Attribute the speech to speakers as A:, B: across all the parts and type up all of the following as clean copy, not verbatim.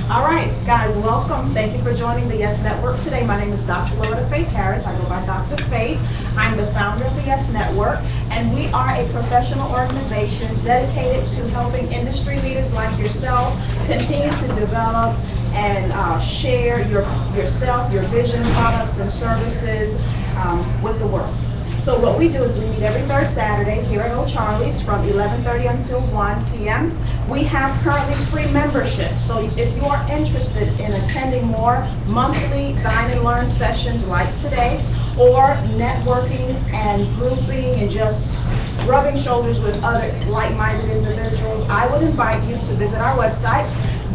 A: All right, guys, welcome. Thank you for joining the Yes Network today. My name is Dr. Loretta Faith Harris. I go by Dr. Faith. I'm the founder of the Yes Network, and we are a professional organization dedicated to helping industry leaders like yourself continue to develop and share yourself, your vision, products, and services with the world. So what we do is we meet every third Saturday here at Old Charlie's from 11:30 until 1 p.m. We have currently free membership. So if you are interested in attending more monthly Dine and Learn sessions like today, or networking and grouping and just rubbing shoulders with other like-minded individuals, I would invite you to visit our website,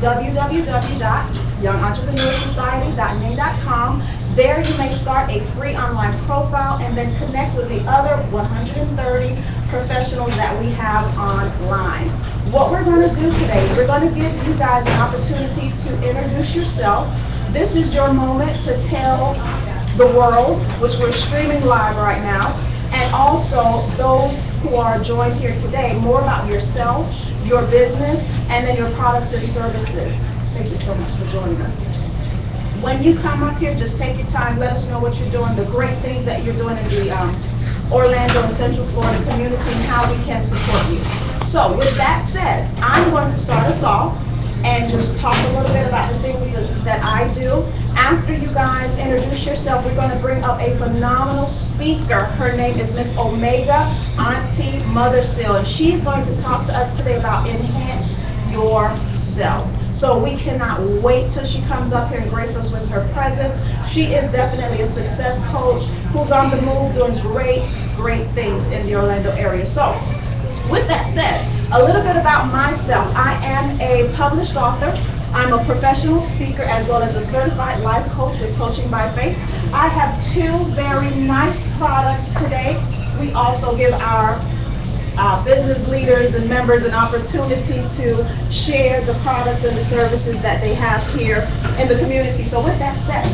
A: www.youngentrepreneursociety.name.com. There you may start a free online profile and then connect with the other 130 professionals that we have online. What we're going to do today, we're going to give you guys an opportunity to introduce yourself. This is your moment to tell the world, which we're streaming live right now, and also those who are joined here today, more about yourself, your business, and then your products and services. Thank you so much for joining us. When you come up here, just take your time, let us know what you're doing, the great things that you're doing in the Orlando and Central Florida community, and how we can support you. So with that said, I'm going to start us off and just talk a little bit about the things that I do. After you guys introduce yourself, we're going to bring up a phenomenal speaker. Her name is Miss Omega Auntie Mothersill, and she's going to talk to us today about enhance yourself. So we cannot wait till she comes up here and grace us with her presence. She is definitely a success coach who's on the move doing great things in the Orlando area. So with that said, a little bit about myself. I am a published author. I'm a professional speaker as well as a certified life coach with Coaching by Faith. I have two very nice products today. We also give our business leaders and members an opportunity to share the products and the services that they have here in the community. So with that said,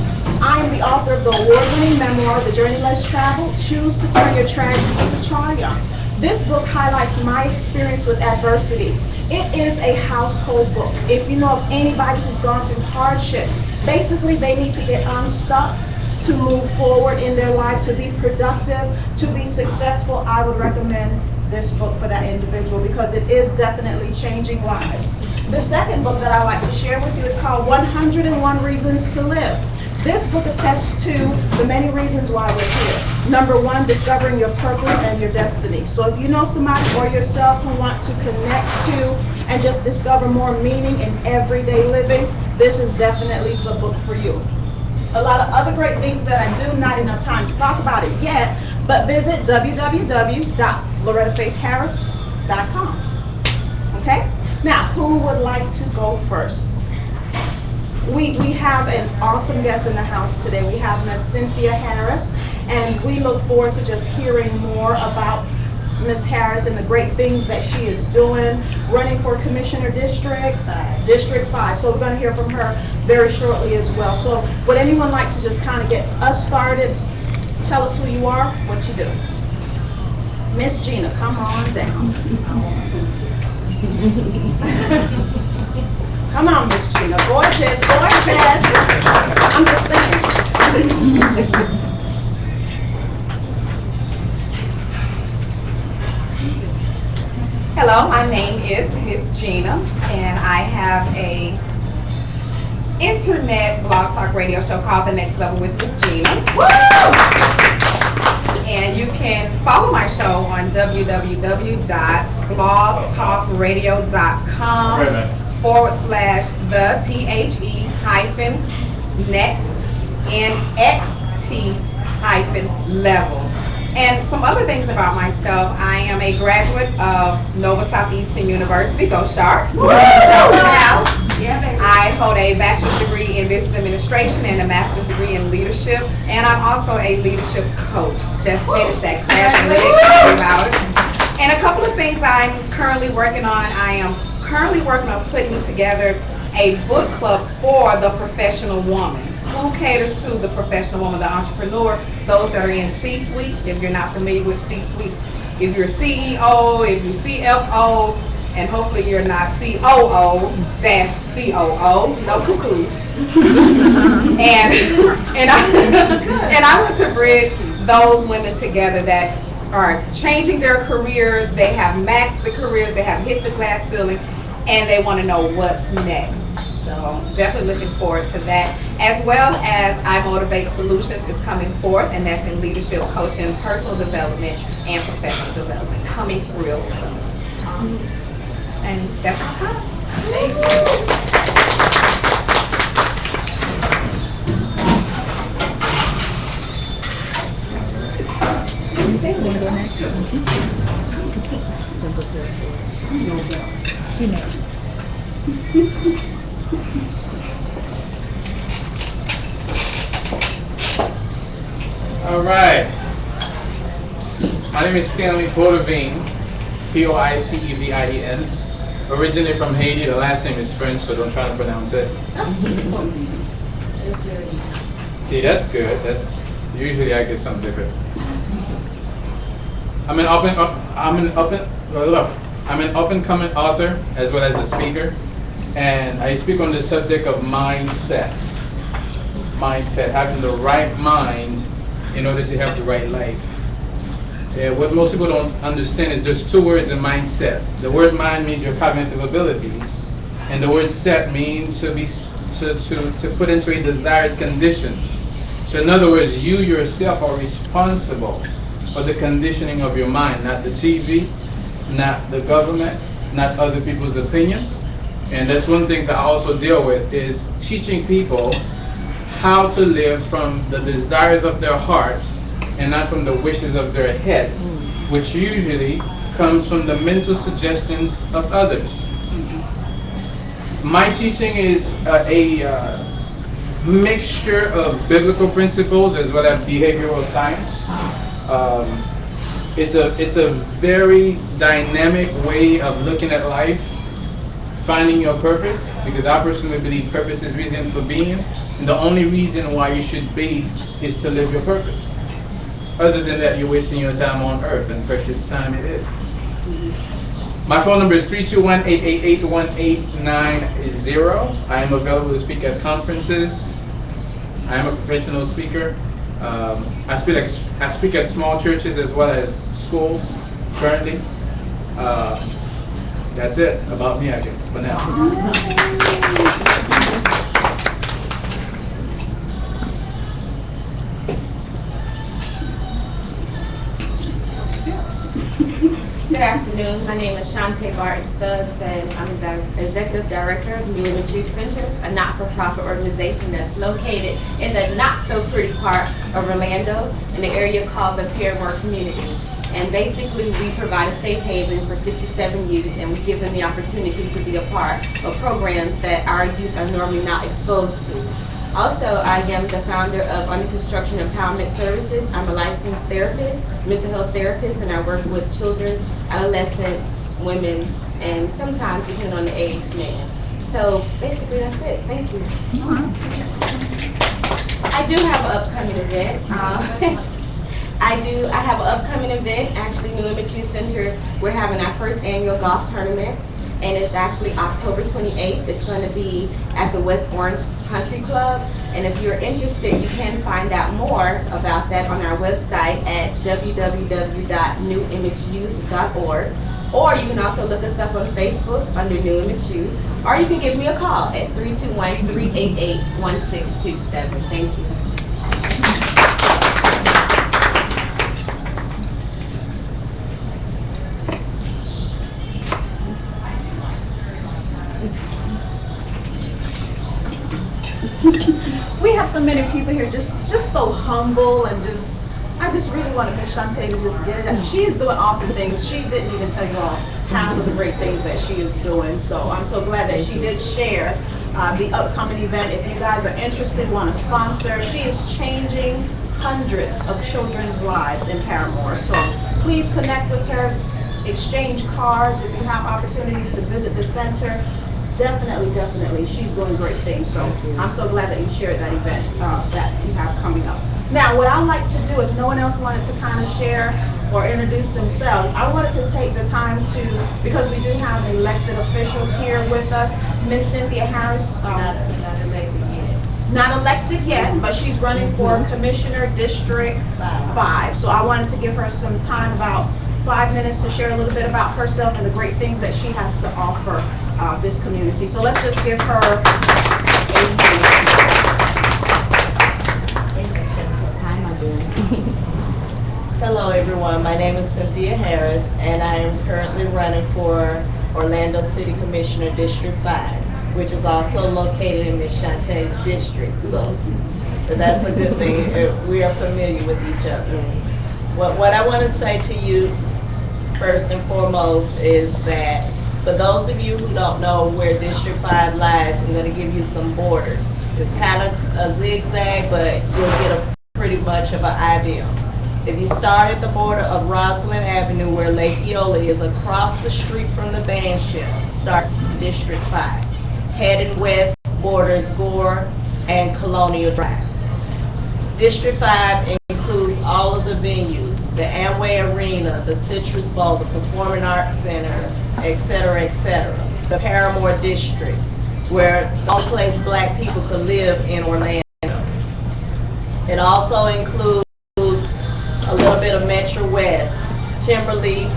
A: I am the author of the award-winning memoir, The Journey Less Traveled, Choose to Turn Your Tragedy into Triumph. This book highlights my experience with adversity. It is a household book. If you know of anybody who's gone through hardship, basically they need to get unstuck to move forward in their life, to be productive, to be successful. I would recommend this book for that individual because it is definitely changing lives. The second book that I like to share with you is called 101 Reasons to Live. This book attests to the many reasons why we're here. Number one, discovering your purpose and your destiny. So if you know somebody or yourself who want to connect to and just discover more meaning in everyday living, this is definitely the book for you. A lot of other great things that I do, not enough time to talk about it yet, but visit www.lorettafaithharris.com. Okay? Now, who would like to go first? We have an awesome guest in the house today. We have Miss Cynthia Harris, and we look forward to just hearing more about Miss Harris and the great things that she is doing, running for Commissioner District 5. So we're going to hear from her very shortly as well. So would anyone like to just kind of get us started? Tell us who you are, what you do. Miss Gina, come on down. Come on, Miss Gina. Gorgeous. I'm just saying.
B: Hello, my name is Miss Gina, and I have a internet blog talk radio show called The Next Level with Miss Gina. Woo! And you can follow my show on www.blogtalkradio.com/the-next-level. And some other things about myself, I am a graduate of Nova Southeastern University, go Sharks. I hold a bachelor's degree in business administration and a master's degree in leadership, and I'm also a leadership coach. Just finished that class and really excited about it. And a couple of things I'm currently working on. I am currently working on putting together a book club for the professional woman. Who caters to the professional woman, the entrepreneur, those that are in C-suites. If you're not familiar with C-suites, if you're a CEO, if you're CFO, and hopefully you're not COO-COO, no cuckoos. and I want to bridge those women together that are changing their careers, they have maxed the careers, they have hit the glass ceiling, and they want to know what's next. So definitely looking forward to that, as well as I Motivate Solutions is coming forth, and that's in leadership coaching, personal development, and professional development, coming real soon. And that's my time. Thank you.
C: All right. My name is Stanley Poitevin, Poitevin. Originally from Haiti. The last name is French, so don't try to pronounce it. See, that's good. That's usually I get something different. I'm an up and coming author as well as a speaker, and I speak on the subject of mindset. Mindset, having the right mind in order to have the right life. What most people don't understand is there's two words in mindset. The word mind means your cognitive abilities, and the word set means to put into a desired condition. So in other words, you yourself are responsible for the conditioning of your mind, not the TV, not the government, not other people's opinion. And that's one thing that I also deal with, is teaching people how to live from the desires of their heart and not from the wishes of their head, which usually comes from the mental suggestions of others. My teaching is a mixture of biblical principles as well as behavioral science. It's a very dynamic way of looking at life, finding your purpose, because I personally believe purpose is reason for being, and the only reason why you should be is to live your purpose. Other than that, you're wasting your time on earth, and precious time it is. My phone number is 321-888-1890. I am available to speak at conferences. I am a professional speaker. I speak at small churches as well as schools currently. That's it about me, I guess, for now.
D: Good afternoon. My name is Shantae Barton Stubbs, and I'm the Executive Director of New Image Youth Center, a not-for-profit organization that's located in the not-so-pretty part of Orlando, in the area called the Piermore community. And basically, we provide a safe haven for 67 youth, and we give them the opportunity to be a part of programs that our youth are normally not exposed to. Also, I am the founder of Under Construction Empowerment Services. I'm a licensed therapist, mental health therapist, and I work with children, adolescents, women, and sometimes, depending on the age, men. So basically, that's it. Thank you. I do have an upcoming event. I have an upcoming event, actually, New Image Youth Center. We're having our first annual golf tournament, and it's actually October 28th. It's going to be at the West Orange Country Club, and if you're interested, you can find out more about that on our website at www.newimageyouth.org, or you can also look us up on Facebook under New Image Youth, or you can give me a call at 321-388-1627. Thank you.
A: We have so many people here just so humble, and I just really want Miss Shantae to just get it out. She is doing awesome things. She didn't even tell you all half of the great things that she is doing. So I'm so glad that she did share the upcoming event. If you guys are interested, want to sponsor, she is changing hundreds of children's lives in Paramore. So please connect with her, exchange cards if you have opportunities to visit the center. Definitely, she's doing great things. So I'm so glad that you shared that event that you have coming up. Now, what I like to do, if no one else wanted to kind of share, or introduce themselves. I wanted to take the time to, because we do have an elected official here with us, Miss Cynthia Harris. Not elected yet, but she's running for Commissioner District 5. So I wanted to give her some time, about 5 minutes, to share a little bit about herself and the great things that she has to offer this community. So let's just give her a
E: Hello everyone, my name is Cynthia Harris and I am currently running for Orlando City Commissioner District 5, which is also located in Ms. Shantae's district, so that's a good thing. We are familiar with each other. What I want to say to you first and foremost is that for those of you who don't know where District 5 lies, I'm going to give you some borders. It's kind of a zigzag, but you'll get a pretty much of an idea. If you start at the border of Roslyn Avenue, where Lake Eola is, across the street from the band shell, starts District 5. Heading west borders Gore and Colonial Drive. District 5 includes all of the venues, the Amway Arena, the Citrus Bowl, the Performing Arts Center, etc., etc. The Paramore District, where the only place black people could live in Orlando. It also includes a little bit of Metro West, Timberleaf,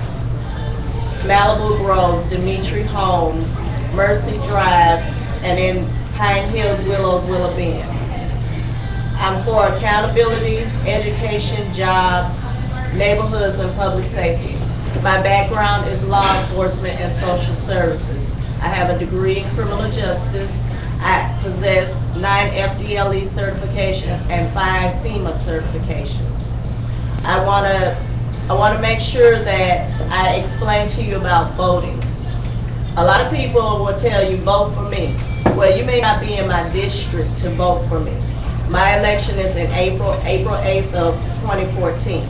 E: Malibu Groves, Dimitri Homes, Mercy Drive, and in Pine Hills, Willows, Willow Bend. I'm for accountability, education, jobs, neighborhoods, and public safety. My background is law enforcement and social services. I have a degree in criminal justice. I possess 9 FDLE certifications and 5 FEMA certifications. I want to make sure that I explain to you about voting. A lot of people will tell you, vote for me. Well, you may not be in my district to vote for me. My election is in April 8th of 2014.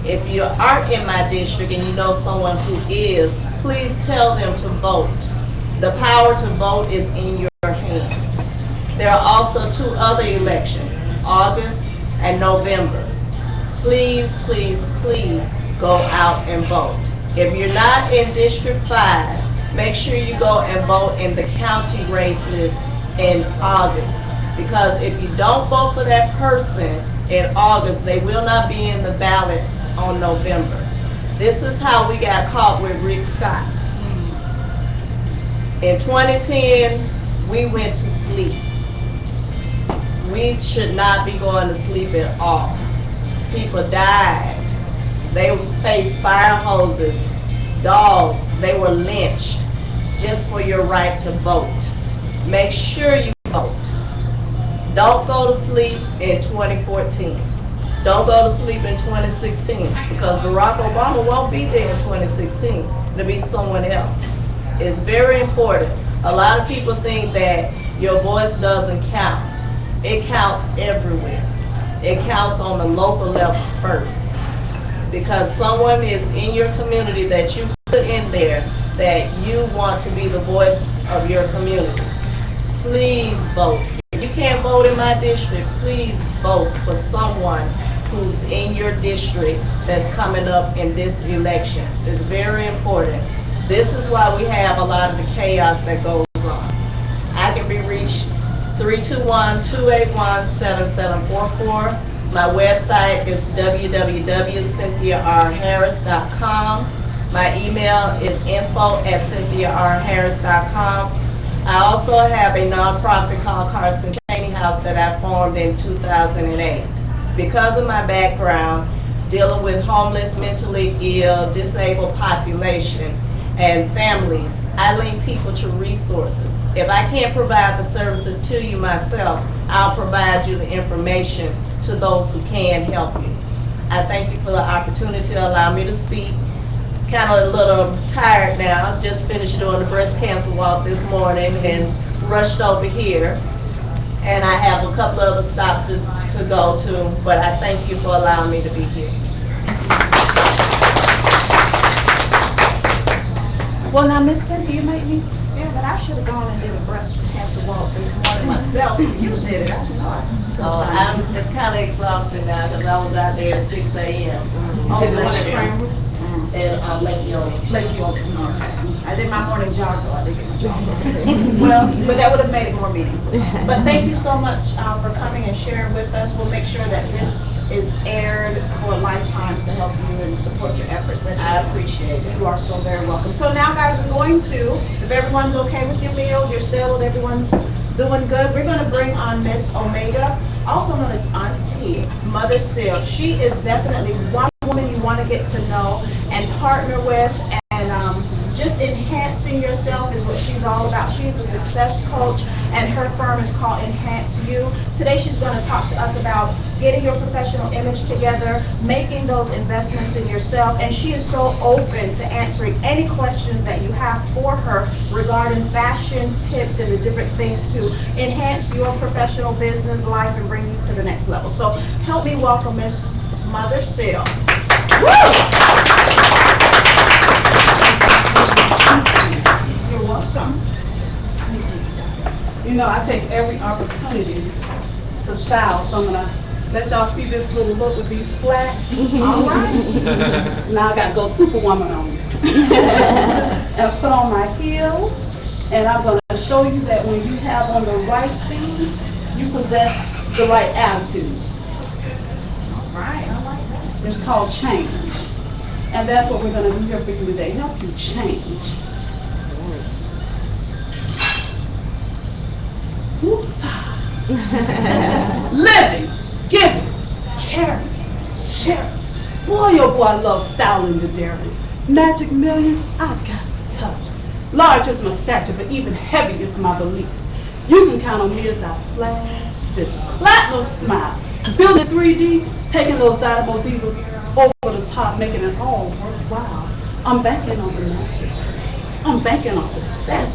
E: If you aren't in my district and you know someone who is, please tell them to vote. The power to vote is in your hands. There are also 2 other elections, August and November. Please, please, please go out and vote. If you're not in District 5, make sure you go and vote in the county races in August. Because if you don't vote for that person in August, they will not be in the ballot on November. This is how we got caught with Rick Scott. In 2010, we went to sleep. We should not be going to sleep at all. People died. They faced fire hoses, dogs. They were lynched just for your right to vote. Make sure you vote. Don't go to sleep in 2014. Don't go to sleep in 2016 because Barack Obama won't be there in 2016. It'll be someone else. It's very important. A lot of people think that your voice doesn't count. It counts everywhere. It counts on the local level first. Because someone is in your community that you put in there that you want to be the voice of your community. Please vote. If you can't vote in my district, please vote for someone who's in your district that's coming up in this election. It's very important. This is why we have a lot of the chaos that goes on. I can be reached 321-281-7744. My website is www.cynthiarharris.com. My email is info@cynthiarharris.com. I also have a nonprofit called Carson Cheney House that I formed in 2008. Because of my background dealing with homeless, mentally ill, disabled population, and families, I link people to resources. If I can't provide the services to you myself, I'll provide you the information to those who can help you. I thank you for the opportunity to allow me to speak. Kind of a little tired now. Just finished doing the breast cancer walk this morning and rushed over here. And I have a couple of other stops to go to, but I thank you for allowing me to be here.
A: Well, now, Miss Cynthia, you made me feel that I should have gone and did a breast cancer walk this morning myself. You did it, I know.
E: Oh, I'm kind of exhausted now because I was out there at 6 a.m.
A: Oh,
E: Bless
A: bless
E: you.
A: you.
E: And Lake Yola.
A: Like you, okay. I did my morning jog, though, I did get my jog. Well, but that would have made it more meaningful. But thank you so much for coming and sharing with us. We'll make sure that this is aired for a lifetime to help you and support your efforts.
E: I appreciate it.
A: You are so very welcome. So now, guys, we're going to, if everyone's okay with your meal, you're settled, everyone's doing good, we're going to bring on Miss Omega, also known as Auntie Mothersill. She is definitely one woman you want to get to know and partner with, and just enhancing yourself is what she's all about. She's a success coach, and her firm is called Enhance You. Today she's going to talk to us about getting your professional image together, making those investments in yourself, and she is so open to answering any questions that you have for her regarding fashion tips and the different things to enhance your professional business life and bring you to the next level. So help me welcome Miss Mothersill. You're welcome.
F: You know, I take every opportunity to style, so I'm gonna let y'all see this little look with these flats.
A: All right.
F: Now I gotta go superwoman on you. And put on my heels, and I'm gonna show you that when you have on the right thing, you possess the right attitude.
A: All right, I like that.
F: It's called change. And that's what we're gonna do here for you today, help you change. Woosah. Living, giving, caring, sharing. Boy, oh boy, I love styling the daring. Magic million, I got the touch. Large is my stature, but even heavy is my belief. You can count on me as I flash this platinum smile. Building 3D, taking those dynamo divas over the top, making it all worthwhile. I'm banking on the magic. I'm banking on success.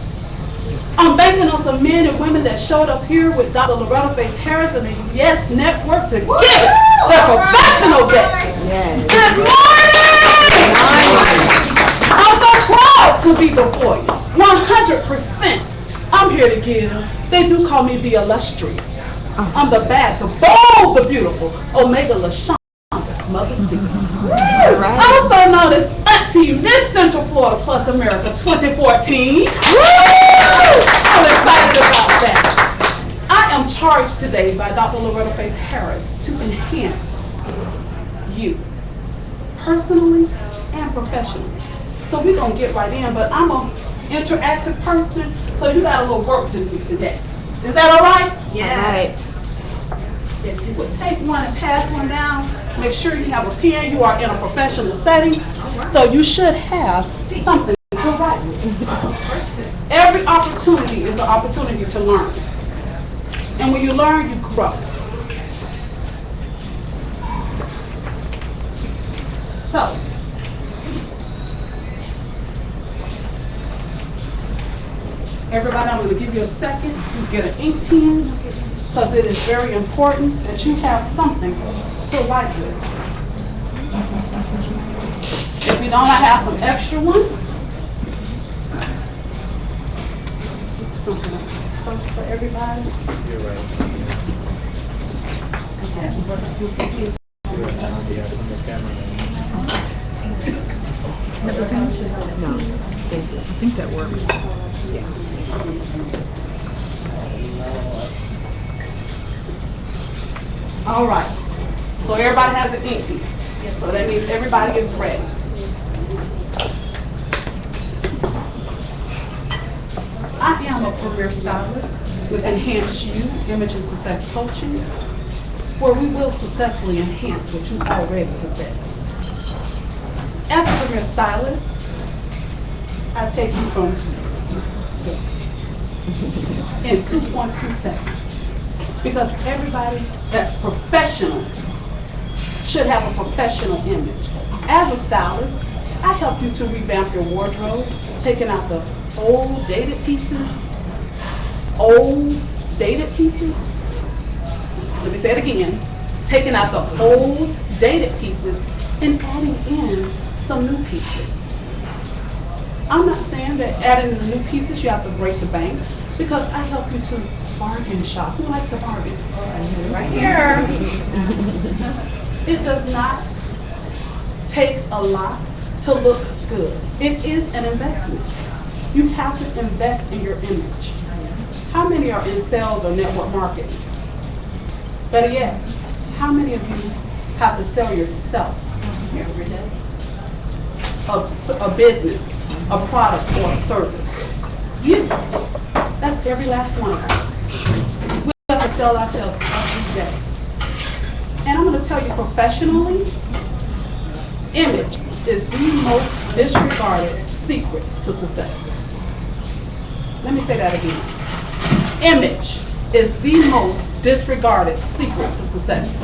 F: I'm banking on some men and women that showed up here with Dr. Loretta Faith Harris and the Yes Network to give it their professional best. Good morning! I'm so proud to be before you. 100%. I'm here to give. They do call me the illustrious. I'm the bad, the bold, the beautiful Omega LaShawn, Mothersill. Also known as Auntie Miss Central Florida Plus America 2014. I'm excited about that. I am charged today by Dr. Loretta Faith Harris to enhance you, personally and professionally. So we're going to get right in, but I'm an interactive person, so you got a little work to do today. Is that all right?
A: Yes.
F: If you would take one and pass one down, make sure you have a pen. You are in a professional setting, so you should have something to write with. Every opportunity is an opportunity to learn. And when you learn, you grow. So, everybody, I'm going to give you a second to get an ink pen, because it is very important that you have something to write with. If you don't, I have some extra ones. Something first for everybody.
C: You're right.
G: I think that works.
F: All right. So everybody has an ink pen. So that means everybody is ready. I am a career stylist with Enhance You Image and Success Coaching, where we will successfully enhance what you already possess. As a career stylist, I take you from in 2.2 seconds. Because everybody that's professional should have a professional image. As a stylist, I help you to revamp your wardrobe, taking out the old dated pieces. Let me say it again. Taking out the old dated pieces and adding in some new pieces. I'm not saying that adding the new pieces you have to break the bank. Because I help you to bargain shop. Who likes a bargain?
B: Right here.
F: It does not take a lot to look good. It is an investment. You have to invest in your image. How many are in sales or network marketing? Better yet, how many of you have to sell yourself every day? A business, a product, or a service? You. That's every last one of us. We have to sell ourselves every day. And I'm going to tell you professionally, image is the most disregarded secret to success. Let me say that again. Image is the most disregarded secret to success.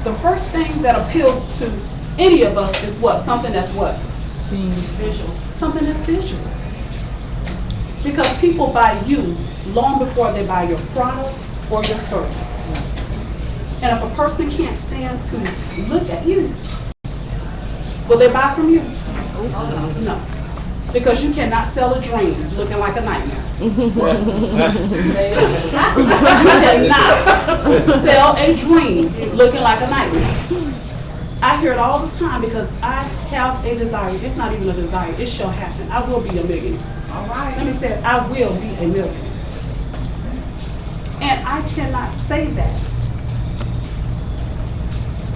F: The first thing that appeals to any of us is what? Something that's what? Visual. Something that's visual. Because people buy you long before they buy your product or your service. And if a person can't stand to look at you, will they buy from you? No. Because you cannot sell a dream looking like a nightmare. You cannot sell a dream looking like a nightmare. I hear it all the time because I have a desire. It's not even a desire. It shall happen. I will be a millionaire.
B: All right.
F: Let me say it. I will be a millionaire. And I cannot say that.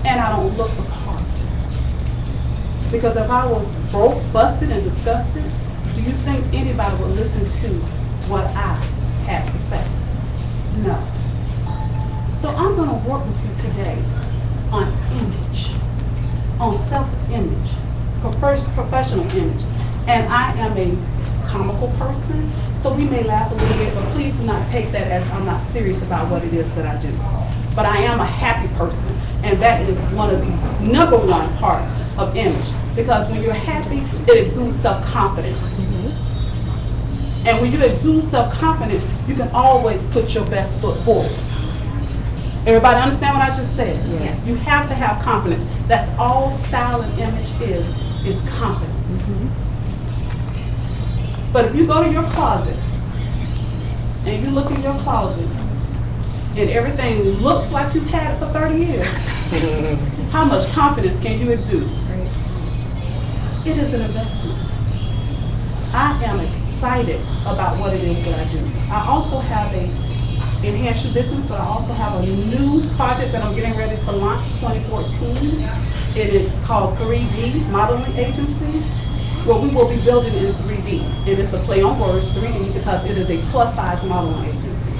F: And I don't look the part. Because if I was broke, busted, and disgusted, do you think anybody would listen to what I had to say? No. So I'm going to work with you today on image, on self-image, professional image. And I am a comical person, so we may laugh a little bit, but please do not take that as I'm not serious about what it is that I do. But I am a happy person, and that is one of the number one parts of image. Because when you're happy, it exudes self-confidence. And when you exude self-confidence, you can always put your best foot forward. Everybody understand what I just said?
B: Yes.
F: You have to have confidence. That's all style and image is confidence. But if you go to your closet, and you look in your closet, and everything looks like you've had it for 30 years, how much confidence can you exude? It is an investment. I am excited about what it is that I do. I also have a enhance your business, but I also have a new project that I'm getting ready to launch 2014. It is called 3D Modeling Agency, where we will be building in 3D. And it's a play on words, 3D, because it is a plus size modeling agency.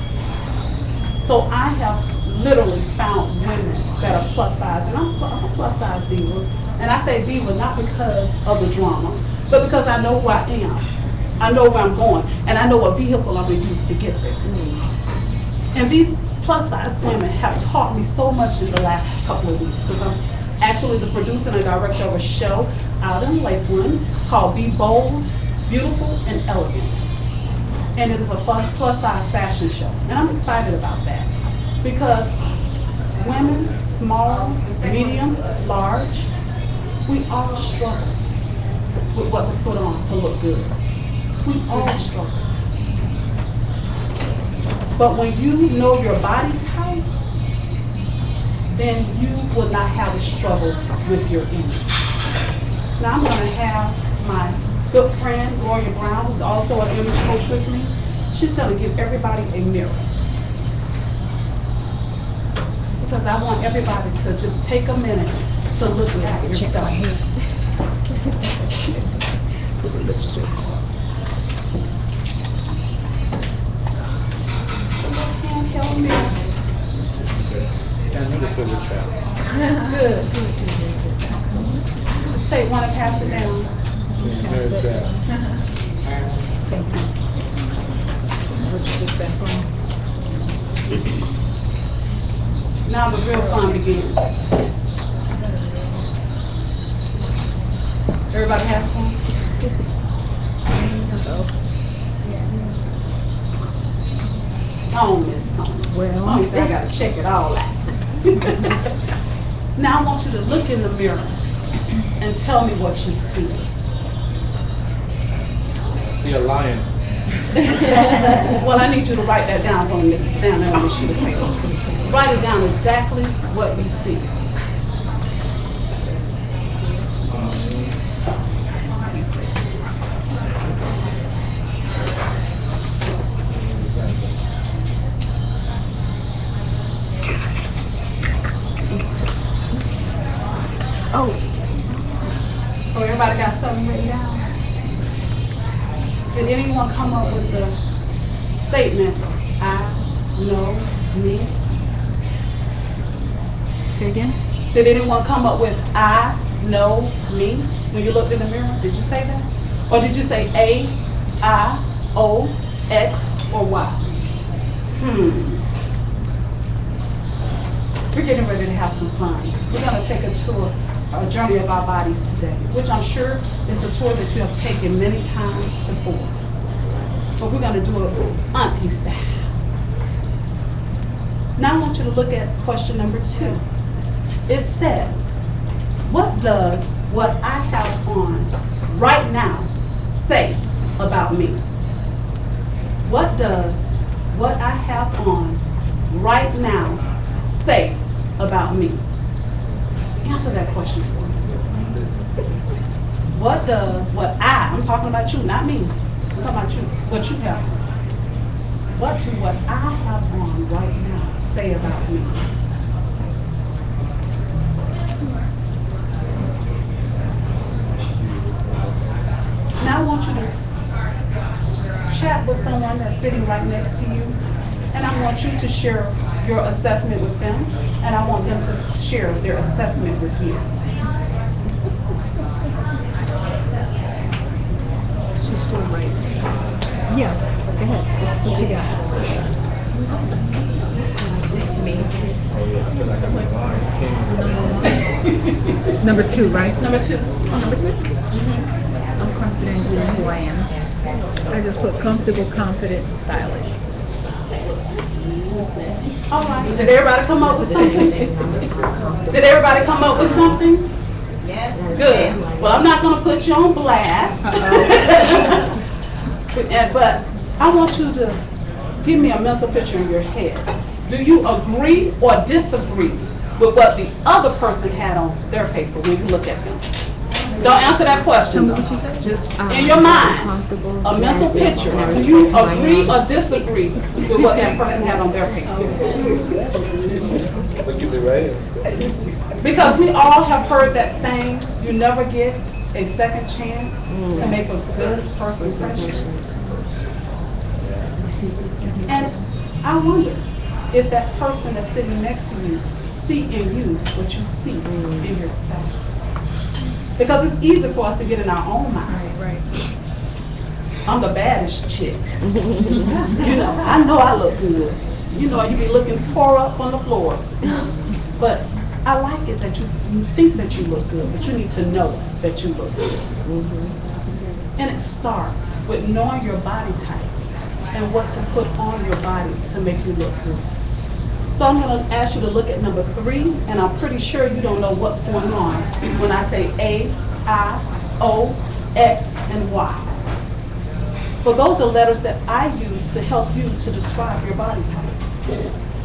F: So I have literally found women that are plus size, and I'm a plus size diva. And I say diva not because of the drama, but because I know who I am. I know where I'm going, and I know what vehicle I'm going to use to get there. And these plus size women have taught me so much in the last couple of weeks, because I'm actually the producer and director of a show out in Lakeland called Be Bold, Beautiful, and Elegant. And it is a plus size fashion show. And I'm excited about that because women, small, medium, large, we all struggle with what to put on to look good. We all struggle. But when you know your body type, then you will not have a struggle with your image. Now I'm going to have my good friend, Gloria Brown, who's also an image coach with me. She's going to give everybody a mirror. Because I want everybody to just take a minute to look at yourself. Handheld mirror. Good. Just take one and pass it down. Now the real fun begins. Everybody has one? Oh, Miss Sonia. Well, I gotta check it all out. Now I want you to look in the mirror and tell me what you see.
C: I see a lion.
F: Well, I need you to write that down for me, Mrs. Stanley, on the sheet of paper. Write it down exactly what you see. Oh, everybody got something written down? Did anyone come up with the statement, I know me?
G: Say again?
F: Did anyone come up with I know me when you looked in the mirror? Did you say that? Or did you say A, I, O, X, or Y? We're getting ready to have some fun. We're going to take a tour, a journey of our bodies today, which I'm sure is a tour that you have taken many times before. But we're going to do it auntie style. Now I want you to look at question number 2. It says, what does what I have on right now say about me? What does what I have on right now say about me? Answer that question for me. What does what I'm talking about you, not me. I'm talking about you, what you have on. What do what I have on right now say about me? Now I want you to chat with someone that's sitting right next to you, and I want you to share your assessment with them, and I want them to share their assessment with you.
G: She's still right. Yeah, go ahead. What you got? Number 2, right?
F: Number 2.
G: Number 2? I'm confident in who I am. I just put comfortable, confident, and stylish.
F: All right. Did everybody come up with something? Did everybody come up with something?
E: Yes.
F: Good. Well, I'm not going to put you on blast. But I want you to give me a mental picture in your head. Do you agree or disagree with what the other person had on their paper when you look at them? Don't answer that question though. Just in your mind, a mental picture. Do you agree or disagree with what that person had on their paper? Because we all have heard that saying, you never get a second chance to make a good first impression. And I wonder if that person that's sitting next to you see in you what you see in yourself. Because it's easy for us to get in our own mind.
G: Right.
F: I'm the baddest chick. I know I look good. You be looking tore up on the floor. But I like it that you think that you look good, but you need to know that you look good. And it starts with knowing your body type and what to put on your body to make you look good. So I'm going to ask you to look at number 3, and I'm pretty sure you don't know what's going on when I say A, I, O, X, and Y. But those are letters that I use to help you to describe your body type.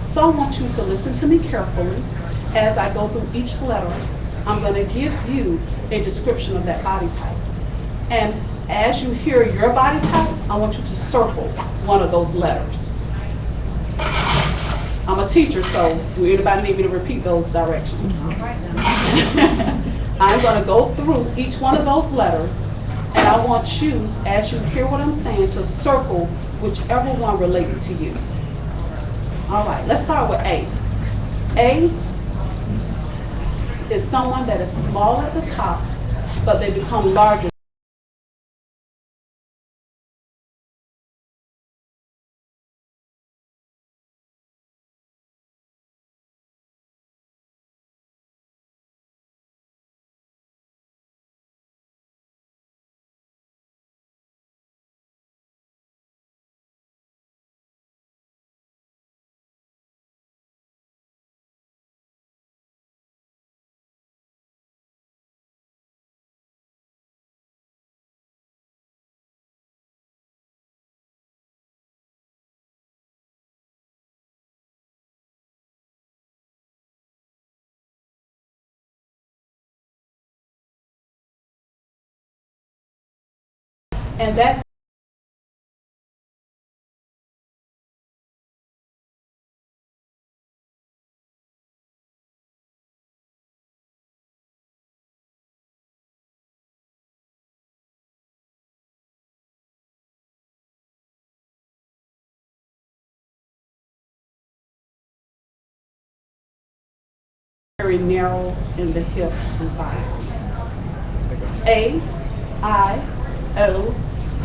F: So I want you to listen to me carefully. As I go through each letter, I'm going to give you a description of that body type. And as you hear your body type, I want you to circle one of those letters. I'm a teacher, so do anybody need me to repeat those directions? I'm going to go through each one of those letters, and I want you, as you hear what I'm saying, to circle whichever one relates to you. All right, let's start with A. A is someone that is small at the top, but they become larger And that very narrow in the hip and thigh. A, I, O,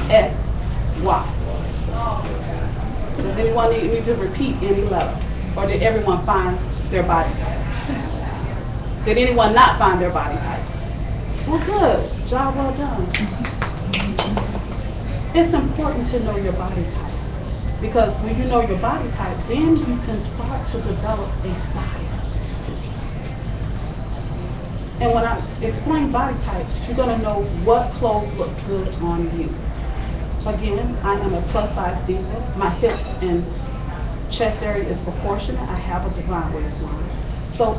F: X, Y. Does anyone need me to repeat any letter? Or did everyone find their body type? Did anyone not find their body type? Well, good. Job well done. It's important to know your body type. Because when you know your body type, then you can start to develop a style. And when I explain body types, you're gonna know what clothes look good on you. Again, I am a plus size diva. My hips and chest area is proportionate. I have a divine waistline. So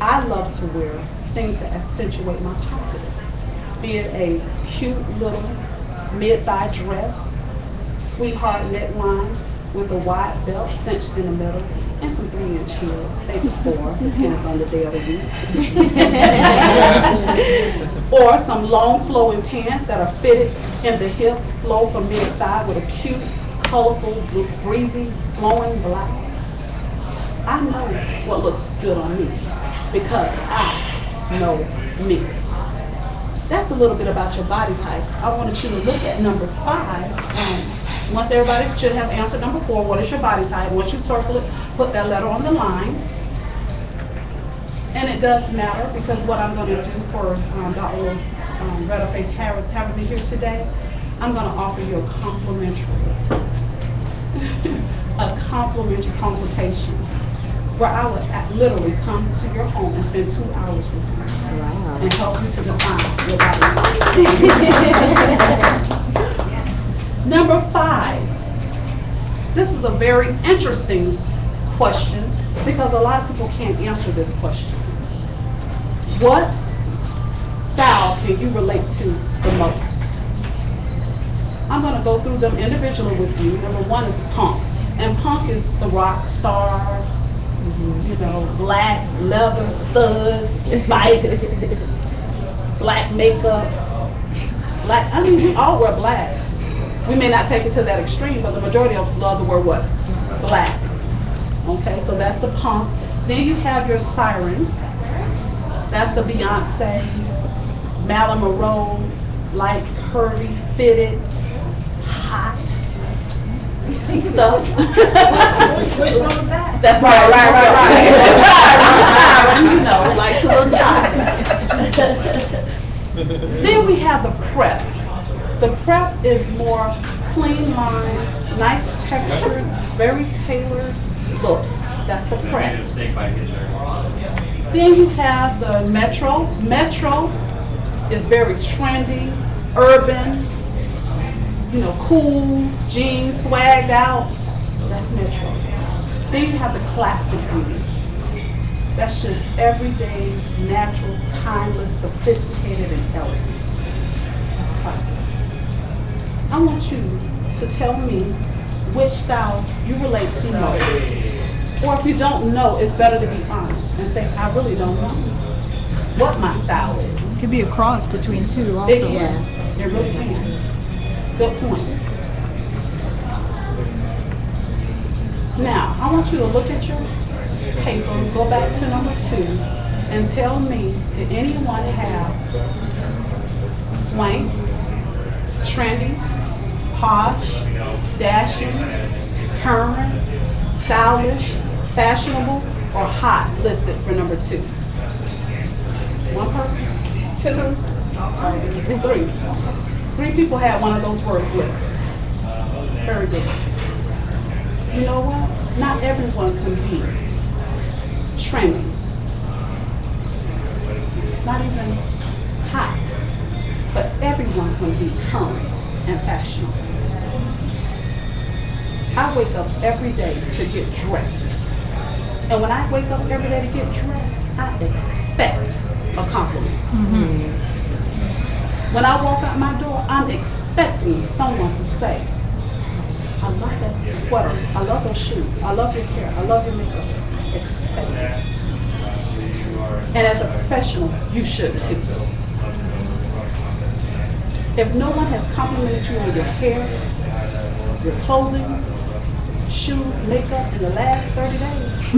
F: I love to wear things that accentuate my confidence. Be it a cute little mid-thigh dress, sweetheart neckline with a wide belt cinched in the middle, and some 3-inch heels, maybe 4, depending on the day of the week. Or some long flowing pants that are fitted in the hips, flow from mid-thigh with a cute, colorful, breezy, flowing blouse. I know what looks good on me because I know me. That's a little bit about your body type. I wanted you to look at number 5. Once everybody should have answered number 4, what is your body type? Once you circle it, put that letter on the line. And it does matter because what I'm going to do for Dr. Retta Faith Harris having me here today, I'm going to offer you a complimentary consultation where I would literally come to your home and spend 2 hours with you and help you to define your body type. Number 5. This is a very interesting question because a lot of people can't answer this question. What style can you relate to the most? I'm going to go through them individually with you. Number 1 is punk. And punk is the rock star, you know, black leather studs, bikes, black makeup, black. I mean, we all wear black. We may not take it to that extreme, but the majority of us love to wear what? Black. Okay, so that's the punk. Then you have your siren. That's the Beyonce, Marilyn Monroe, light, curvy, fitted, hot stuff.
A: Which one was that?
F: That's right. Siren, you know, like to look nice. Then we have the prep. The prep is more clean lines, nice textures, very tailored look. That's the prep. Then you have the metro. Metro is very trendy, urban, you know, cool, jeans, swagged out. That's metro. Then you have the classic beauty. That's just everyday, natural, timeless, sophisticated, and elegant. That's classic. I want you to tell me which style you relate to most. Or if you don't know, it's better to be honest and say, I really don't know what my style is.
G: Could be a cross between two also.
F: It really can. Good point. Now, I want you to look at your paper, go back to number 2, and tell me, did anyone have swank, trendy, posh, dashing, current, stylish, fashionable, or hot listed for number 2? One person? 2? 3. 3 people had one of those words listed. Very good. You know what? Not everyone can be trendy. Not even hot. But everyone can be current and fashionable. I wake up every day to get dressed. And when I wake up every day to get dressed, I expect a compliment. When I walk out my door, I'm expecting expecting someone to say, I love that sweater, I love those shoes, I love your hair, I love your makeup. I expect it. And as a professional, you should too. If no one has complimented you on your hair, your clothing, shoes, makeup in the last 30 days,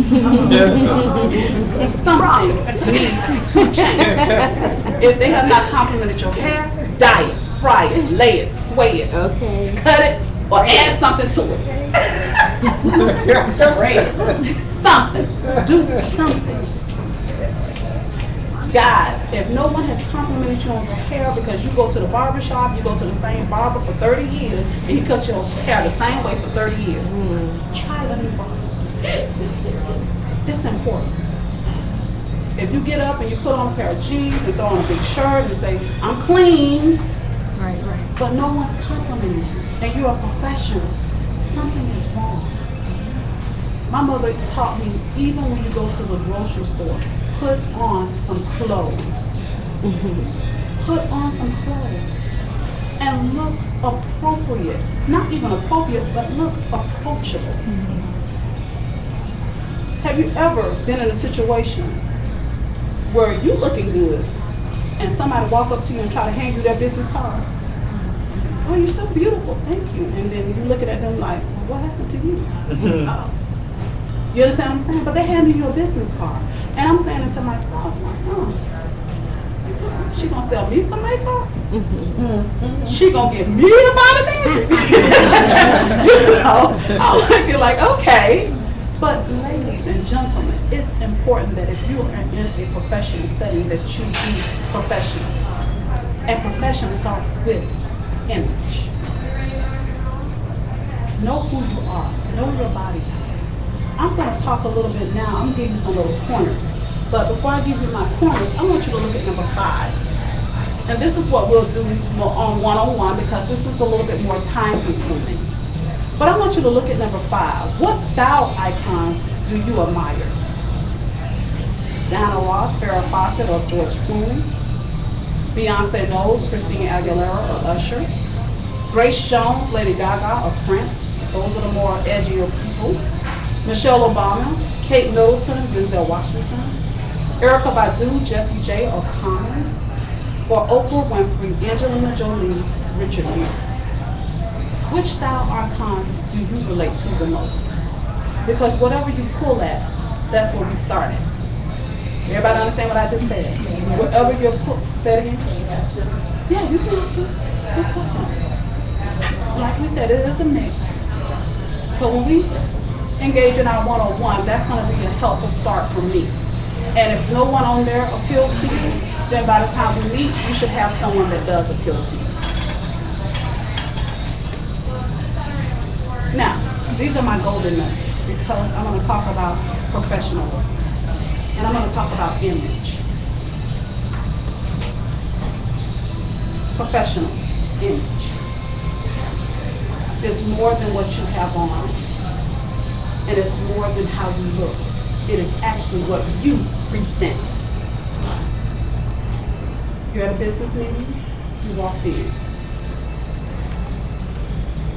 F: something needs to change. If they have not complimented your hair, dye it, fry it, lay it, sway it, cut it, or add something to it. Something. Do something. Guys, if no one has complimented you on your hair because you go to the barber shop, you go to the same barber for 30 years, and he cuts your hair the same way for 30 years, try the new barber. It's important. If you get up and you put on a pair of jeans and throw on a big shirt and say, I'm clean, but no one's complimenting you, and you're a professional, something is wrong. My mother taught me, even when you go to the grocery store, put on some clothes. Put on some clothes. And look appropriate. Not even appropriate, but look approachable. Have you ever been in a situation where you looking good and somebody walk up to you and try to hand you their business card? Oh, you're so beautiful, thank you. And then you're looking at them like, well, what happened to you? You understand what I'm saying? But they handed you a business card. And I'm saying it to myself, like, she gonna sell me some makeup? She gonna get me a body magic? You know, I was thinking like, okay. But ladies and gentlemen, it's important that if you are in a professional setting that you be professional. And professional starts with image. Know who you are. Know your body type. I'm going to talk a little bit now. I'm going to give you some little pointers. But before I give you my pointers, I want you to look at number 5. And this is what we'll do on one-on-one because this is a little bit more time consuming. But I want you to look at number 5. What style icons do you admire? Diana Ross, Farrah Fawcett, or George Clooney? Beyonce Knowles, Christina Aguilera, or Usher? Grace Jones, Lady Gaga, or Prince? Those are the more edgier people. Michelle Obama, Kate Middleton, Denzel Washington, Erykah Badu, Jessie J, or Common, or Oprah Winfrey, Angelina Jolie, Richard Gere. Which style icon do you relate to the most? Because whatever you pull at, that's where we started. Everybody understand what I just said? Whatever you pull, say it again. Yeah, you can. Like we said, it is a mix. But when we engage in our one-on-one, that's going to be a helpful start for me. And if no one on there appeals to you, then by the time we meet, you should have someone that does appeal to you. Now, these are my golden nuggets because I'm going to talk about professionalism and I'm going to talk about image. Professional image is more than what you have on. And it's more than how you look. It is actually what you present. You're at a business meeting, you walked in.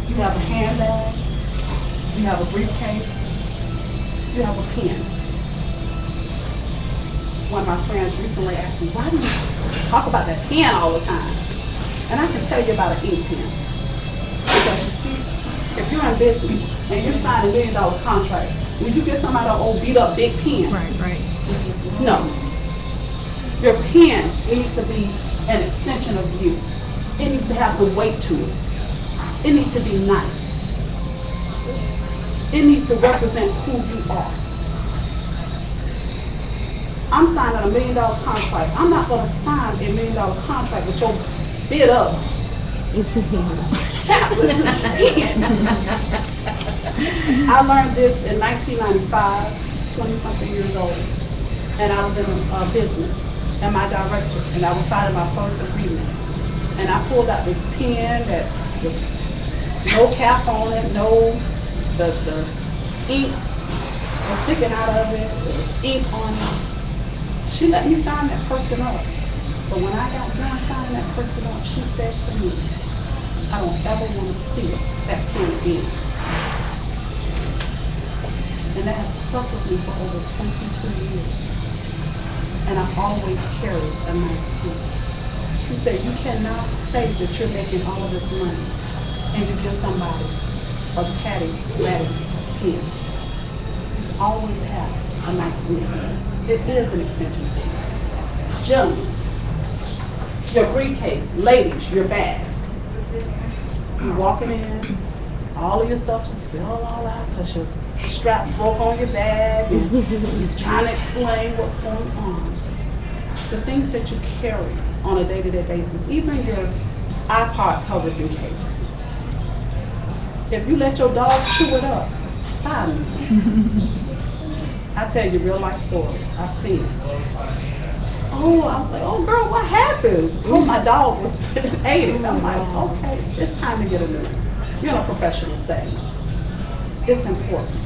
F: You have a handbag, you have a briefcase, you have a pen. One of my friends recently asked me, why do you talk about that pen all the time? And I can tell you about an ink pen. Because you see, if you're in business and you sign $1 million contract, will you get somebody an old beat up big pen?
G: Right.
F: No. Your pen needs to be an extension of you. It needs to have some weight to it. It needs to be nice. It needs to represent who you are. I'm signing $1 million contract. I'm not going to sign $1 million contract with your bid up. I learned this in 1995, 20-something years old, and I was in a business, and my director, and I was signing my first agreement, and I pulled out this pen that was no cap on it, the ink was sticking out of it, there was ink on it. She let me sign that person up, but when I got done signing that person up, she said to me, I don't ever want to see that pin again. And that has stuck with me for over 22 years. And I always carry a nice pin. She said, you cannot say that you're making all of this money and you give somebody a tatty, ratty pin. Always have a nice pin. It is an extension pin. Gentlemen, your briefcase, ladies, your bag. You walking in, all of your stuff just fell all out because your straps broke on your bag and you're trying to explain what's going on. The things that you carry on a day-to-day basis, even your iPod covers and cases. If you let your dog chew it up, fine. I tell you real life stories. I've seen it. Oh, I was like, oh girl, what happened? Oh, my dog was ate it. I'm like, okay, it's time to get a new one. You're in a professional setting. It's important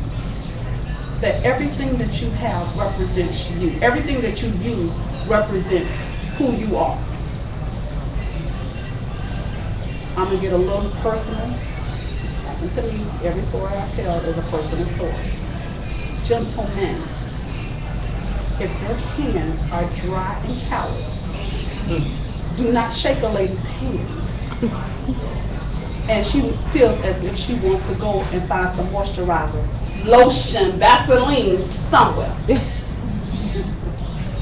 F: that everything that you have represents you. Everything that you use represents who you are. I'm gonna get a little personal. I can tell you every story I tell is a personal story. Gentlemen, if your hands are dry and callous, do not shake a lady's hand. And she feels as if she wants to go and find some moisturizer, lotion, Vaseline somewhere.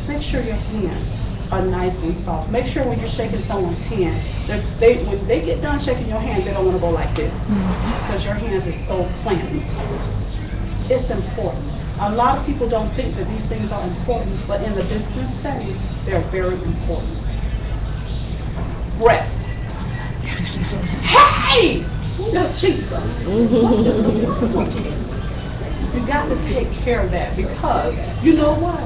F: Make sure your hands are nice and soft. Make sure when you're shaking someone's hand, when they get done shaking your hand, they don't want to go like this because your hands are so clammy. It's important. A lot of people don't think that these things are important, but in the business setting, they're very important. Breast. Hey! Jesus. You got to take care of that because you know what?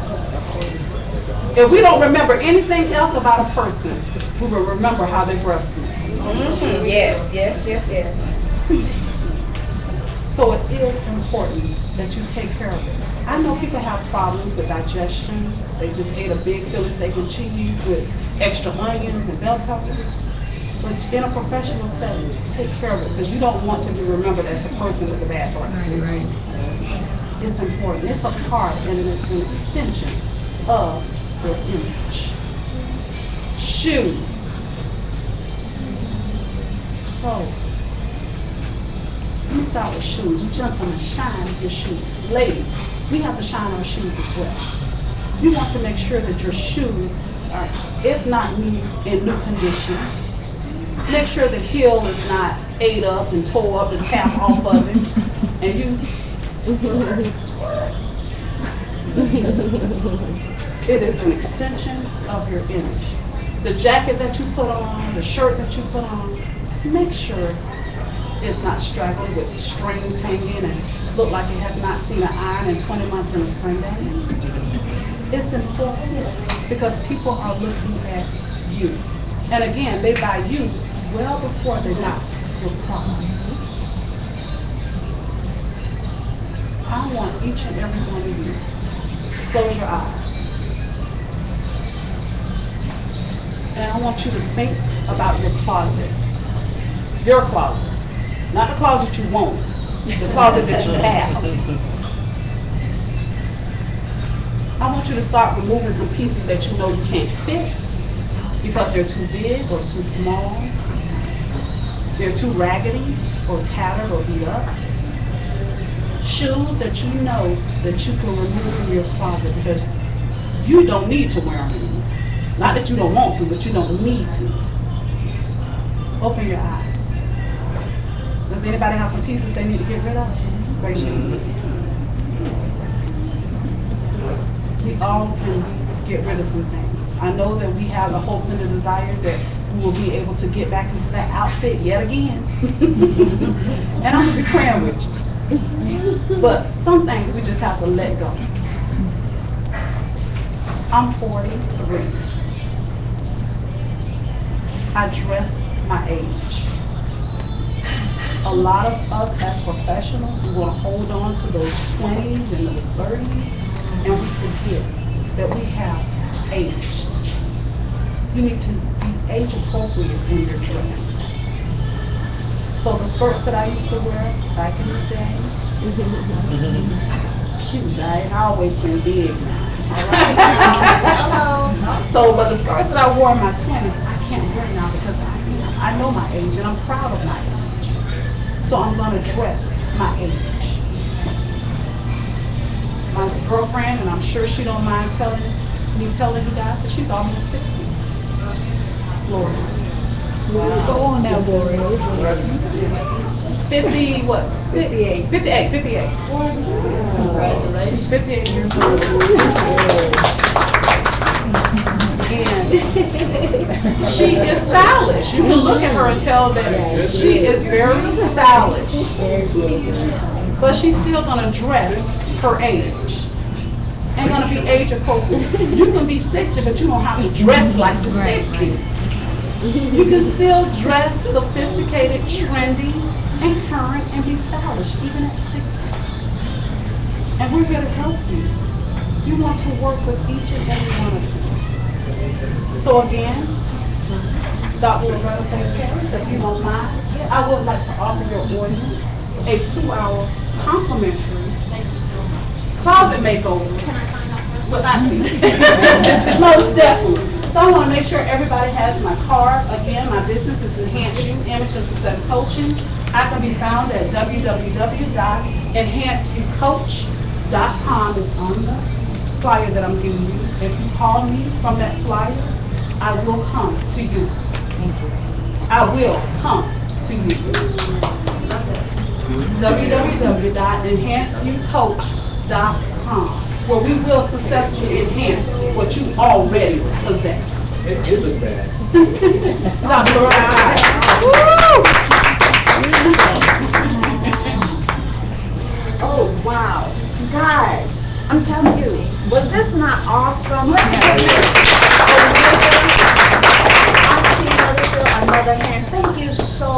F: If we don't remember anything else about a person, we will remember how they breastfeed.
B: Yes, yes, yes, yes.
F: So it is important that you take care of it. I know people have problems with digestion. They just ate a big Philly steak and cheese with extra onions and bell peppers. But in a professional setting, take care of it because you don't want to be remembered as the person with the bad breath.
G: Right.
F: It's important. It's a part and it's an extension of your image. Shoes. Clothes. Let me start with shoes. Gentlemen, shine your shoes. Ladies, we have to shine our shoes as well. You want to make sure that your shoes are, if not new, in new condition. Make sure the heel is not ate up and tore up and tapped off of it. And you, it is an extension of your image. The jacket that you put on, the shirt that you put on, make sure it's not straggling with strings hanging and look like it has not seen an iron in 20 months in a spring day. It's important because people are looking at you. And again, they buy you well before they buy your product. I want each and every one of you, close your eyes. And I want you to think about your closet. Your closet. Not the closet you want, the closet that you have. I want you to start removing some pieces that you know you can't fit because they're too big or too small. They're too raggedy or tattered or beat up. Shoes that you know that you can remove from your closet because you don't need to wear them anymore. Not that you don't want to, but you don't need to. Open your eyes. Does anybody have some pieces they need to get rid of? Raise your hand. We all can get rid of some things. I know that we have the hopes and the desire that we will be able to get back into that outfit yet again. And I'm going to be praying with you. But some things we just have to let go. I'm 43. I dress my age. A lot of us as professionals, we want to hold on to those 20s and those 30s, and we forget that we have aged. You need to be age appropriate in your dress. So the skirts that I used to wear back in the day, cute, right? I always been big now. So, but the skirts that I wore in my 20s, I can't wear now because I know my age and I'm proud of my age. So I'm gonna dress my age. My girlfriend, and I'm sure she don't mind telling you guys that she's almost 60. Lord.
G: Go on now, Gloria.
F: 50, what? 58. 58.
E: Congratulations.
F: She's 58 years old. And she is stylish. You can look at her and tell that she is very stylish. But she's still gonna dress her age. And gonna be age appropriate. You can be 60, but you don't have to dress like the 60. You can still dress sophisticated, trendy, and current, and be stylish, even at 60. And we're here to help you. You want to work with each and every one of you. So again, Dr. Loretta Paris, if you don't mind, I would like to offer your audience a 2-hour complimentary closet makeover. Can I sign up first? Well, most definitely. So I want to make sure everybody has my card. Again, my business is Enhance You Image and Success Coaching. I can be found at www.enhanceyoucoach.com. It's on the flyer that I'm giving you. If you call me from that flyer, I will come to you. I will come to you. www.enhanceyoucoach.com, where we will successfully enhance what you already possess.
C: It was bad.
F: Dr. Loretta.
A: Oh, wow. Guys, I'm telling you, was this not awesome? Let's give Auntie Mothersill another hand. Thank you so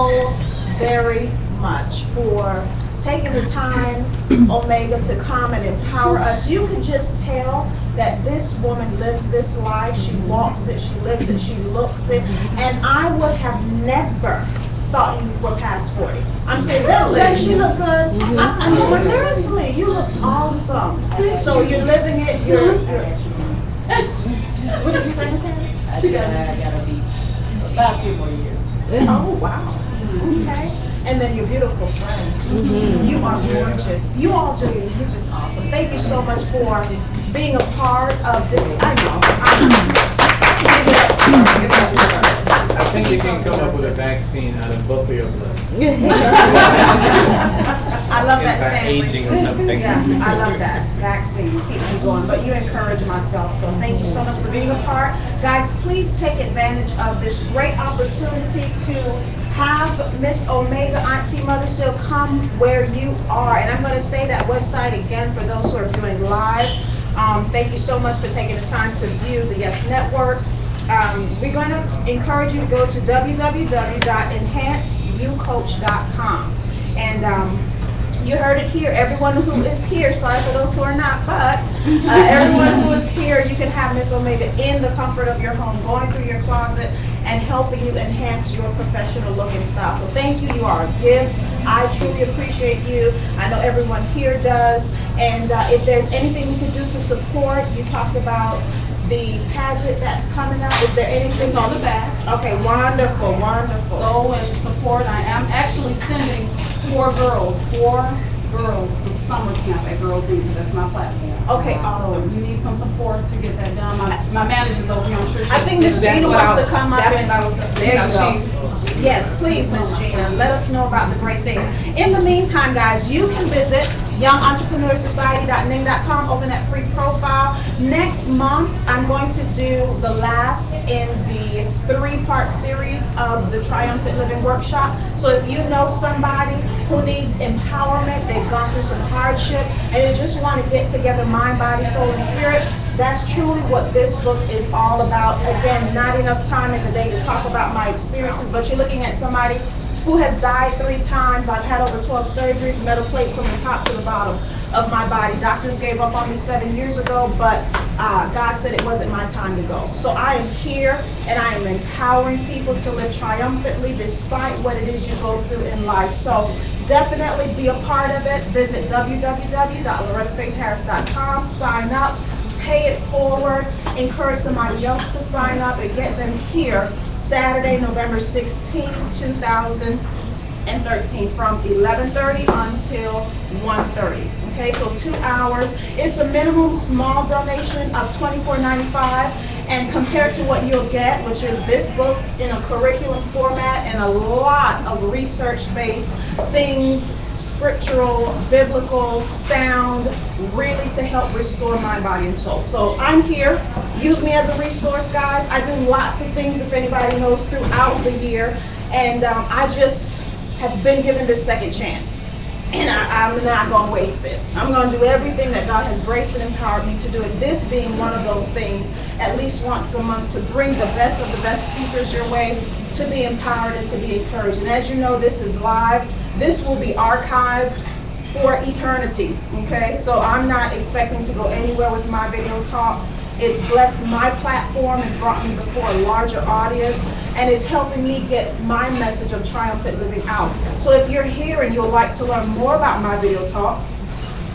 A: very much for taking the time, Omega, to come and empower us. You can just tell that this woman lives this life. She walks it, she lives it, she looks it. And I would have never thought you were past 40. I'm saying, doesn't she look good? I mean, seriously, you look awesome. So you're living it, you're what did you say, Miss Harris?
E: I gotta be
F: About 3 more years.
A: Oh, wow. Okay. And then your beautiful friend. You are gorgeous. You all just, you're just awesome. Thank you so much for being a part of this. I know. Give it up to her. Give it up to her.
C: I think you can come up with a vaccine out of both of your blood.
A: I love that Stanley.
C: Aging or something.
A: Yeah, I love that vaccine. Keep me going. But you encourage myself, so thank you so much for being a part. Guys, please take advantage of this great opportunity to have Miss Omega, Auntie Mothersill, come where you are. And I'm going to say that website again for those who are viewing live. Thank you so much for taking the time to view the Yes Network. We're going to encourage you to go to www.enhanceyoucoach.com. And you heard it here. Everyone who is here, sorry for those who are not, but everyone who is here, you can have Miss Omega in the comfort of your home, going through your closet and helping you enhance your professional look and style. So thank you. You are a gift. I truly appreciate you. I know everyone here does. And if there's anything we can do to support, you talked about the pageant that's coming up. Is there anything?
F: It's on the back.
A: Okay, wonderful, wonderful.
F: Go and support. I am actually sending 4 girls to summer camp at Girls Inc. That's my platform.
A: Okay, awesome.
F: So you need some support to get that done. My manager's over here, I'm sure
A: I think Miss Gina wants to come up and, there you go.
B: She,
A: Yes, please, Miss Gina, let us know about the great things. In the meantime, guys, you can visit YoungEntrepreneurSociety.ning.com, open that free profile. Next month, I'm going to do the last in the 3-part series of the Triumphant Living Workshop. So if you know somebody who needs empowerment, they've gone through some hardship, and they just want to get together mind, body, soul, and spirit, that's truly what this book is all about. Again, not enough time in the day to talk about my experiences, but you're looking at somebody who has died 3 times. I've had over 12 surgeries, metal plates from the top to the bottom. of my body. Doctors gave up on me 7 years ago, but God said it wasn't my time to go. So I am here and I am empowering people to live triumphantly despite what it is you go through in life. So definitely be a part of it. Visit www.lorettafaithharris.com, sign up, pay it forward, encourage somebody else to sign up and get them here Saturday, November 16th, 2013 from 11:30 until 1:30. Okay, so 2 hours. It's a minimum small donation of $24.95, and compared to what you'll get, which is this book in a curriculum format and a lot of research-based things, scriptural, biblical, sound, really to help restore mind, body, and soul. So I'm here. Use me as a resource, guys. I do lots of things, if anybody knows, throughout the year, and I just have been given this second chance. And I'm not going to waste it. I'm going to do everything that God has graced and empowered me to do. And this being one of those things, at least once a month, to bring the best of the best speakers your way, to be empowered and to be encouraged. And as you know, this is live. This will be archived for eternity, okay? So I'm not expecting to go anywhere with my video talk. It's blessed my platform and brought me before a larger audience, and it's helping me get my message of triumphant living out. So if you're here and you'd like to learn more about my video talk,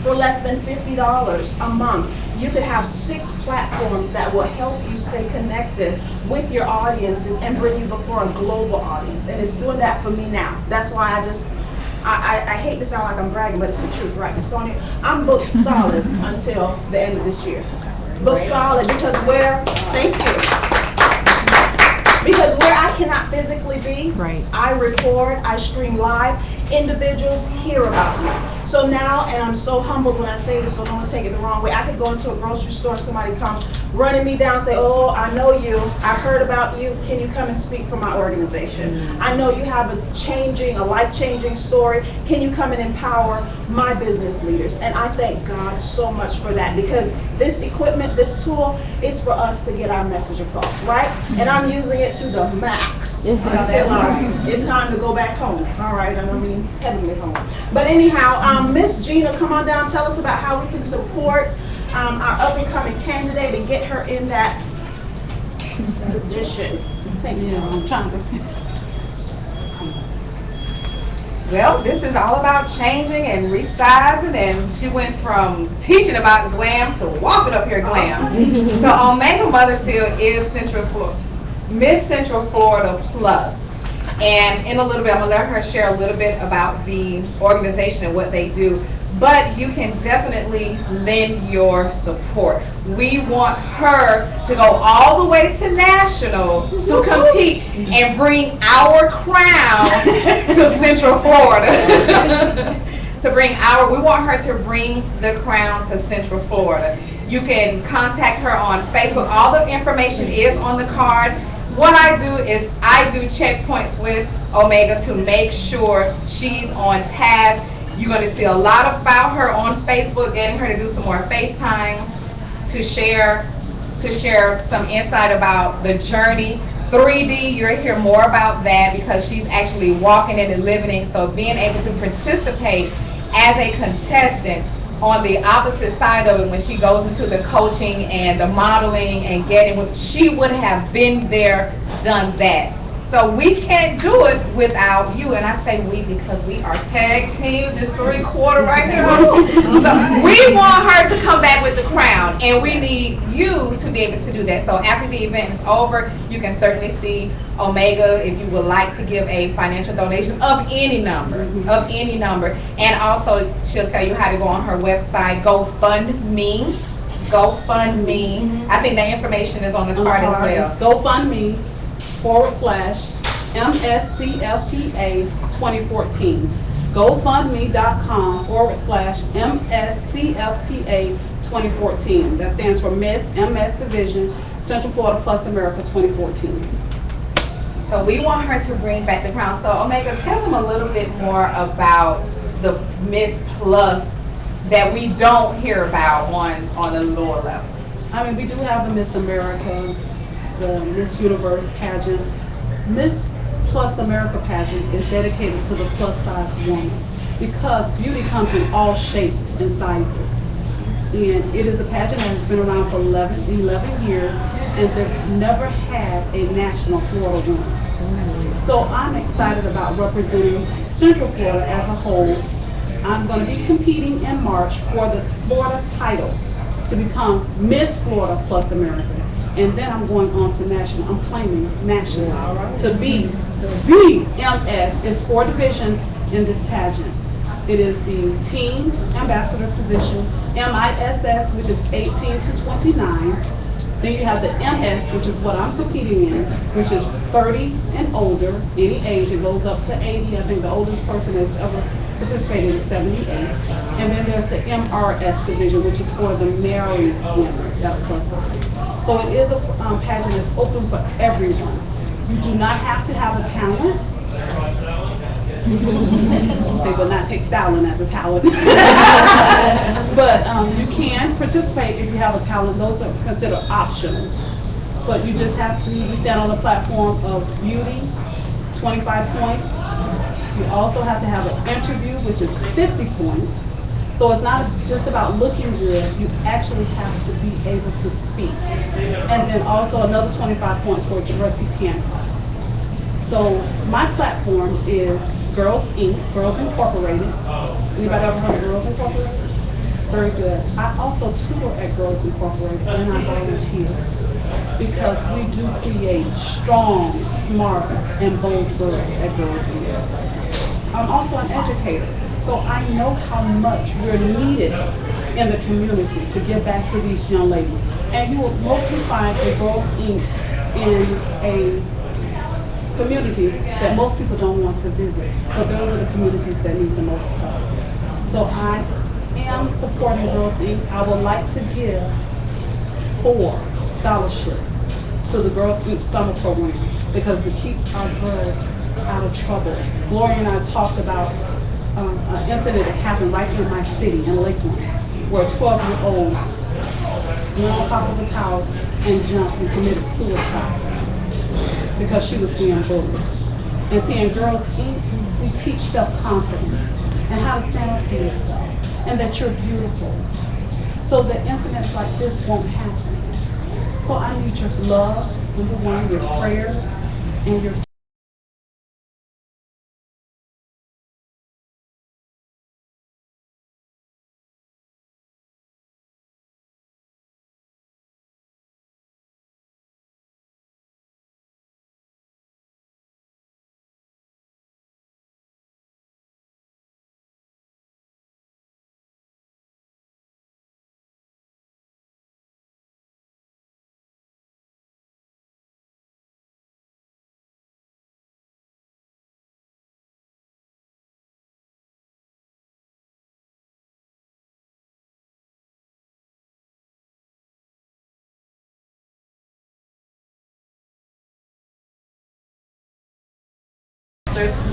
A: for less than $50 a month, you could have 6 platforms that will help you stay connected with your audiences and bring you before a global audience. And it's doing that for me now. That's why I hate to sound like I'm bragging, but it's the truth, right? Sonia, I'm booked solid until the end of this year. Booked solid because thank you. Because where I cannot physically be, I record, I stream live, individuals hear about me. So now, and I'm so humbled when I say this, so don't take it the wrong way, I could go into a grocery store, somebody come running me down, say, oh, I know you, I heard about you, can you come and speak for my organization? I know you have a life-changing story, can you come and empower my business leaders? And I thank God so much for that, because this equipment, this tool, it's for us to get our message across, right? And I'm using it to the max. It's time to go back home, all right? I mean, heavenly home. But anyhow, Miss Gina, come on down, tell us about how we can support our up-and-coming candidate and get her in that position. Thank you.
F: I'm trying to.
B: Well, this is all about changing and resizing, and she went from teaching about glam to walking up here glam. So Omega Mothersill is Miss Central Florida Plus. And in a little bit, I'm gonna let her share a little bit about the organization and what they do. But you can definitely lend your support. We want her to go all the way to national to compete and bring our crown to Central Florida. We want her to bring the crown to Central Florida. You can contact her on Facebook. All the information is on the card. What I do is I do checkpoints with Omega to make sure she's on task. You're going to see a lot about her on Facebook, getting her to do some more FaceTime, to share some insight about the journey. 3D, you'll hear more about that because she's actually walking it and living it. So being able to participate as a contestant on the opposite side of it, when she goes into the coaching and the modeling and she would have been there, done that. So we can't do it without you, and I say we because we are tag teams. This 3/4 right here. So we want her to come back with the crown, and we need you to be able to do that. So after the event is over, you can certainly see Omega if you would like to give a financial donation of any number, and also she'll tell you how to go on her website, GoFundMe. I think that information is on the card as well.
F: GoFundMe/MSCFPA 2014. GoFundMe.com/MSCFPA 2014. That stands for Miss MS Division Central Florida Plus America 2014.
B: So we want her to bring back the crown. So Omega, tell them a little bit more about the Miss Plus that we don't hear about on a lower level.
F: I mean, we do have the Miss America, the Miss Universe pageant. Miss Plus America pageant is dedicated to the plus size woman. because beauty comes in all shapes and sizes. And it is a pageant that has been around for 11 years, and they've never had a national Florida winner. So I'm excited about representing Central Florida as a whole. I'm going to be competing in March for the Florida title to become Miss Florida Plus America. And then I'm going on to national. I'm claiming national to be the MS. Is 4 divisions in this pageant. It is the Teen Ambassador position, MISS, which is 18 to 29. Then you have the MS, which is what I'm competing in, which is 30 and older, any age. It goes up to 80. I think the oldest person that's ever participated is 78. And then there's the MRS division, which is for the married women that are plus size. So it is a pageant that's open for everyone. You do not have to have a talent. They will not take styling as a talent. But you can participate if you have a talent. Those are considered optional. But you just have to stand on the platform of beauty, 25 points. You also have to have an interview, which is 50 points. So it's not just about looking good, you actually have to be able to speak. And then also another 25 points for dressy panel. So my platform is Girls Inc., Girls Incorporated. Anybody ever heard of Girls Incorporated? Very good. I also tutor at Girls Incorporated and I volunteer because we do create strong, smart, and bold girls at Girls Inc. I'm also an educator, so I know how much we're needed in the community to give back to these young ladies. And you will mostly find a Girls Inc. in a community that most people don't want to visit, but those are the communities that need the most help. So I am supporting Girls Inc. I would like to give 4 scholarships to the Girls Inc. summer program because it keeps our girls out of trouble. Gloria and I talked about an incident that happened right in my city in Lakeland, where a 12-year-old went on top of a tower and jumped and committed suicide because she was being bullied. And see, in Girls Inc., we teach self-confidence and how to stand up for yourself and that you're beautiful. So that incidents like this won't happen. So I need your love, number 1, your prayers, and your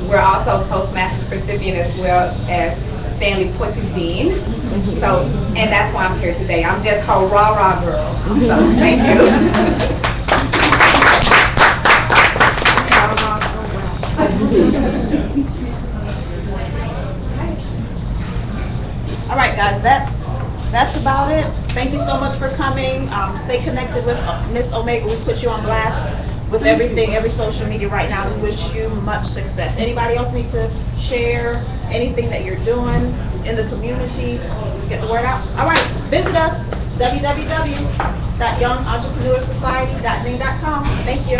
B: We're also Toastmasters recipient as well as Stanley Poitevin. So, and that's why I'm here today. I'm just her rah-rah girl. So, thank you.
A: All right, guys, that's about it. Thank you so much for coming. Stay connected with Miss Omega. We put you on blast with everything, every social media right now. We wish you much success. Anybody else need to share anything that you're doing in the community? Get the word out. All right, visit us, www.youngentrepreneursociety.ning.com. Thank you.